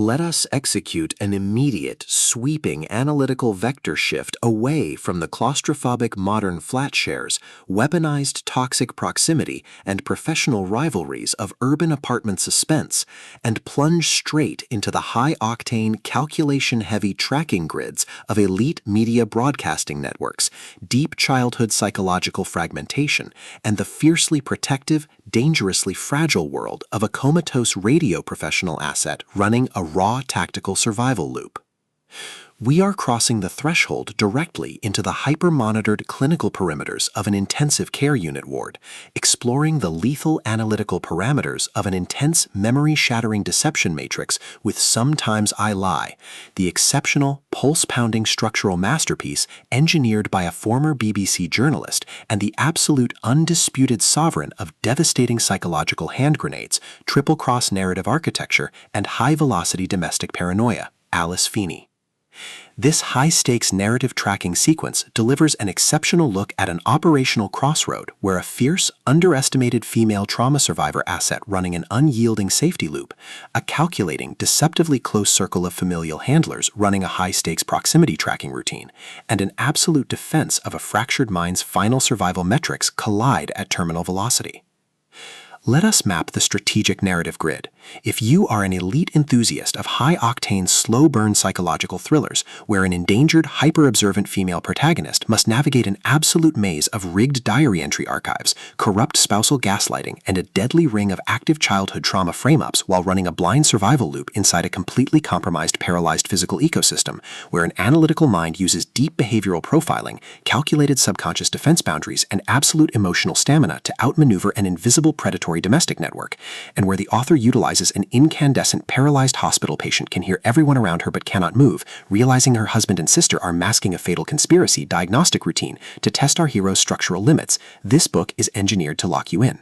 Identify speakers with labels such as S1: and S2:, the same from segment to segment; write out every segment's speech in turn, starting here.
S1: Let us execute an immediate, sweeping analytical vector shift away from the claustrophobic modern flatshares, weaponized toxic proximity, and professional rivalries of urban apartment suspense, and plunge straight into the high-octane, calculation-heavy tracking grids of elite media broadcasting networks, deep childhood psychological fragmentation, and the fiercely protective, dangerously fragile world of a comatose radio professional asset running a raw tactical survival loop. We are crossing the threshold directly into the hyper-monitored clinical perimeters of an intensive care unit ward, exploring the lethal analytical parameters of an intense memory-shattering deception matrix with Sometimes I Lie, the exceptional, pulse-pounding structural masterpiece engineered by a former BBC journalist and the absolute undisputed sovereign of devastating psychological hand grenades, triple-cross narrative architecture, and high-velocity domestic paranoia, Alice Feeney. This high-stakes narrative tracking sequence delivers an exceptional look at an operational crossroad where a fierce, underestimated female trauma survivor asset running an unyielding safety loop, a calculating, deceptively close circle of familial handlers running a high-stakes proximity tracking routine, and an absolute defense of a fractured mind's final survival metrics collide at terminal velocity. Let us map the strategic narrative grid. If you are an elite enthusiast of high-octane, slow-burn psychological thrillers where an endangered, hyper-observant female protagonist must navigate an absolute maze of rigged diary entry archives, corrupt spousal gaslighting, and a deadly ring of active childhood trauma frame-ups while running a blind survival loop inside a completely compromised, paralyzed physical ecosystem where an analytical mind uses deep behavioral profiling, calculated subconscious defense boundaries, and absolute emotional stamina to outmaneuver an invisible predatory domestic network, and where the author utilizes an incandescent paralyzed hospital patient can hear everyone around her but cannot move, realizing her husband and sister are masking a fatal conspiracy diagnostic routine to test our hero's structural limits, this book is engineered to lock you in.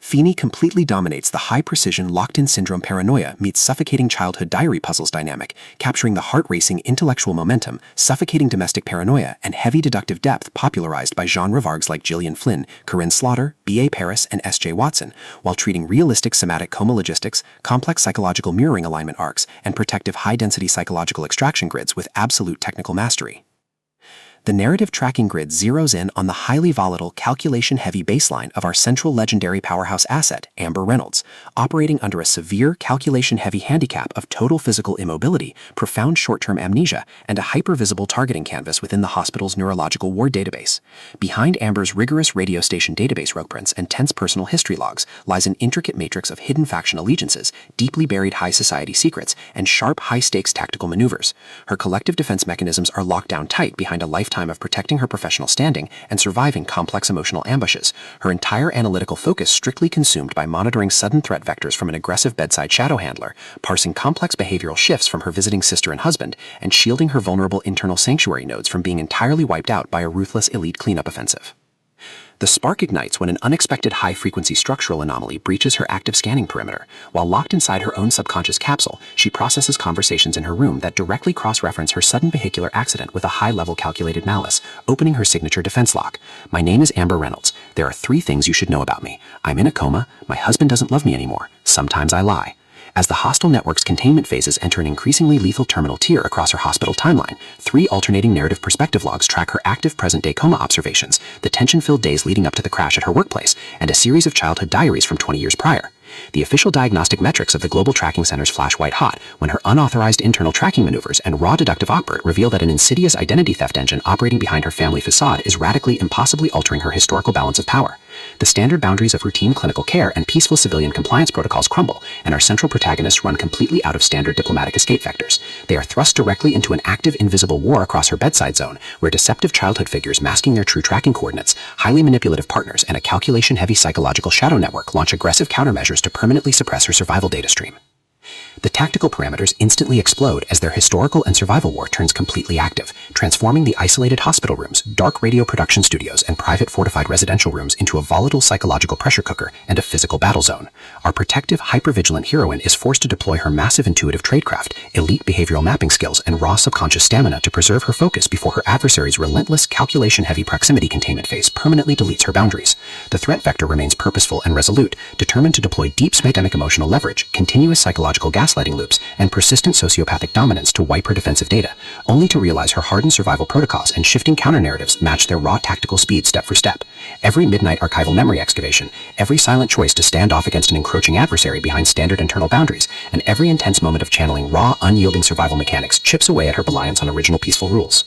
S1: Feeney completely dominates the high-precision locked-in syndrome paranoia meets suffocating childhood diary puzzles dynamic, capturing the heart-racing intellectual momentum, suffocating domestic paranoia, and heavy deductive depth popularized by genre vargs like Gillian Flynn, Corinne Slaughter, B.A. Paris, and S.J. Watson, while treating realistic somatic coma logistics, complex psychological mirroring alignment arcs, and protective high-density psychological extraction grids with absolute technical mastery. The narrative tracking grid zeroes in on the highly volatile, calculation-heavy baseline of our central legendary powerhouse asset, Amber Reynolds, operating under a severe, calculation-heavy handicap of total physical immobility, profound short-term amnesia, and a hyper-visible targeting canvas within the hospital's neurological ward database. Behind Amber's rigorous radio station database rogueprints and tense personal history logs lies an intricate matrix of hidden faction allegiances, deeply buried high society secrets, and sharp, high-stakes tactical maneuvers. Her collective defense mechanisms are locked down tight behind a lifetime of protecting her professional standing and surviving complex emotional ambushes, her entire analytical focus strictly consumed by monitoring sudden threat vectors from an aggressive bedside shadow handler, parsing complex behavioral shifts from her visiting sister and husband, and shielding her vulnerable internal sanctuary nodes from being entirely wiped out by a ruthless elite cleanup offensive. The spark ignites when an unexpected high-frequency structural anomaly breaches her active scanning perimeter. While locked inside her own subconscious capsule, she processes conversations in her room that directly cross-reference her sudden vehicular accident with a high-level calculated malice, opening her signature defense lock. My name is Amber Reynolds. There are 3 things you should know about me. I'm in a coma. My husband doesn't love me anymore. Sometimes I lie. As the hostile network's containment phases enter an increasingly lethal terminal tier across her hospital timeline, 3 alternating narrative perspective logs track her active present-day coma observations, the tension-filled days leading up to the crash at her workplace, and a series of childhood diaries from 20 years prior. The official diagnostic metrics of the Global Tracking Centers flash white hot when her unauthorized internal tracking maneuvers and raw deductive operate reveal that an insidious identity theft engine operating behind her family facade is radically, impossibly altering her historical balance of power. The standard boundaries of routine clinical care and peaceful civilian compliance protocols crumble, and our central protagonists run completely out of standard diplomatic escape vectors. They are thrust directly into an active, invisible war across her bedside zone, where deceptive childhood figures masking their true tracking coordinates, highly manipulative partners, and a calculation-heavy psychological shadow network launch aggressive countermeasures to permanently suppress her survival data stream. The tactical parameters instantly explode as their historical and survival war turns completely active, transforming the isolated hospital rooms, dark radio production studios, and private fortified residential rooms into a volatile psychological pressure cooker and a physical battle zone. Our protective, hyper-vigilant heroine is forced to deploy her massive intuitive tradecraft, elite behavioral mapping skills, and raw subconscious stamina to preserve her focus before her adversary's relentless, calculation-heavy proximity containment phase permanently deletes her boundaries. The threat vector remains purposeful and resolute, determined to deploy deep systemic emotional leverage, continuous psychological gaslighting, gaslighting loops, and persistent sociopathic dominance to wipe her defensive data, only to realize her hardened survival protocols and shifting counter-narratives match their raw tactical speed step for step. Every midnight archival memory excavation, every silent choice to stand off against an encroaching adversary behind standard internal boundaries, and every intense moment of channeling raw, unyielding survival mechanics chips away at her reliance on original peaceful rules.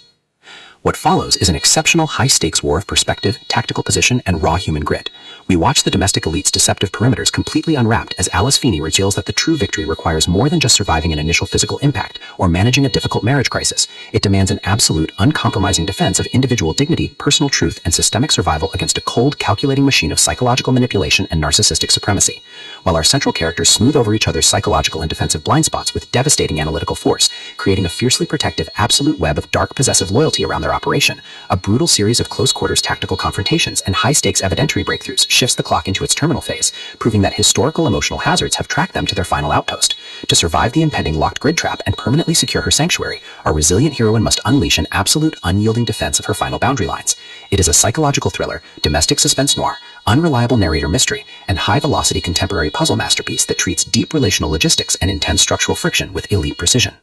S1: What follows is an exceptional high-stakes war of perspective, tactical position, and raw human grit. We watch the domestic elite's deceptive perimeters completely unwrapped as Alice Feeney reveals that the true victory requires more than just surviving an initial physical impact or managing a difficult marriage crisis. It demands an absolute, uncompromising defense of individual dignity, personal truth, and systemic survival against a cold, calculating machine of psychological manipulation and narcissistic supremacy. While our central characters smooth over each other's psychological and defensive blind spots with devastating analytical force, creating a fiercely protective, absolute web of dark, possessive loyalty around their operation, a brutal series of close-quarters tactical confrontations and high-stakes evidentiary breakthroughs shifts the clock into its terminal phase, proving that historical emotional hazards have tracked them to their final outpost. To survive the impending locked grid trap and permanently secure her sanctuary, our resilient heroine must unleash an absolute, unyielding defense of her final boundary lines. It is a psychological thriller, domestic suspense noir, unreliable narrator mystery, and high-velocity contemporary puzzle masterpiece that treats deep relational logistics and intense structural friction with elite precision.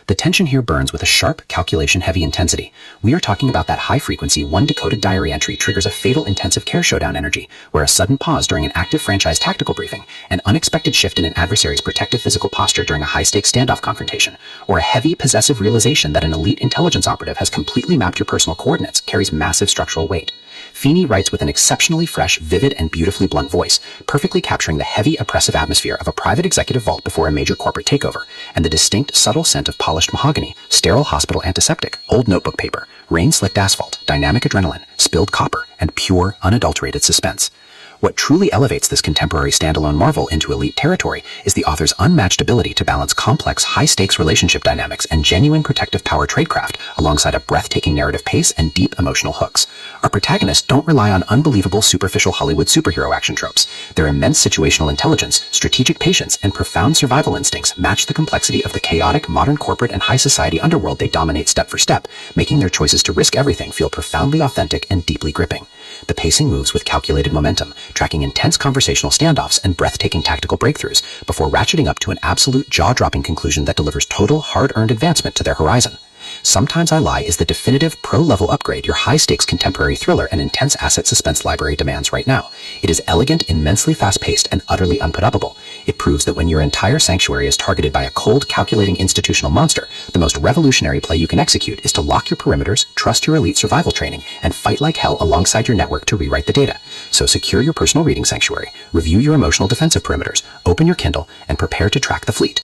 S1: The tension here burns with a sharp, calculation-heavy intensity. We are talking about that high-frequency, one-decoded diary entry triggers a fatal intensive care showdown energy, where a sudden pause during an active franchise tactical briefing, an unexpected shift in an adversary's protective physical posture during a high-stakes standoff confrontation, or a heavy, possessive realization that an elite intelligence operative has completely mapped your personal coordinates carries massive structural weight. Feeney writes with an exceptionally fresh, vivid, and beautifully blunt voice, perfectly capturing the heavy, oppressive atmosphere of a private executive vault before a major corporate takeover, and the distinct, subtle scent of polished mahogany, sterile hospital antiseptic, old notebook paper, rain-slicked asphalt, dynamic adrenaline, spilled copper, and pure, unadulterated suspense. What truly elevates this contemporary standalone marvel into elite territory is the author's unmatched ability to balance complex, high-stakes relationship dynamics and genuine protective power tradecraft alongside a breathtaking narrative pace and deep emotional hooks. Our protagonists don't rely on unbelievable, superficial Hollywood superhero action tropes. Their immense situational intelligence, strategic patience, and profound survival instincts match the complexity of the chaotic, modern corporate and high society underworld they dominate step for step, making their choices to risk everything feel profoundly authentic and deeply gripping. The pacing moves with calculated momentum, tracking intense conversational standoffs and breathtaking tactical breakthroughs before ratcheting up to an absolute jaw-dropping conclusion that delivers total, hard-earned advancement to their horizon. Sometimes I Lie is the definitive pro-level upgrade your high-stakes contemporary thriller and intense asset suspense library demands right now. It is elegant, immensely fast-paced, and utterly unput-upable. It proves that when your entire sanctuary is targeted by a cold, calculating institutional monster, the most revolutionary play you can execute is to lock your perimeters, trust your elite survival training, and fight like hell alongside your network to rewrite the data. So secure your personal reading sanctuary, review your emotional defensive perimeters, open your Kindle, and prepare to track the fleet.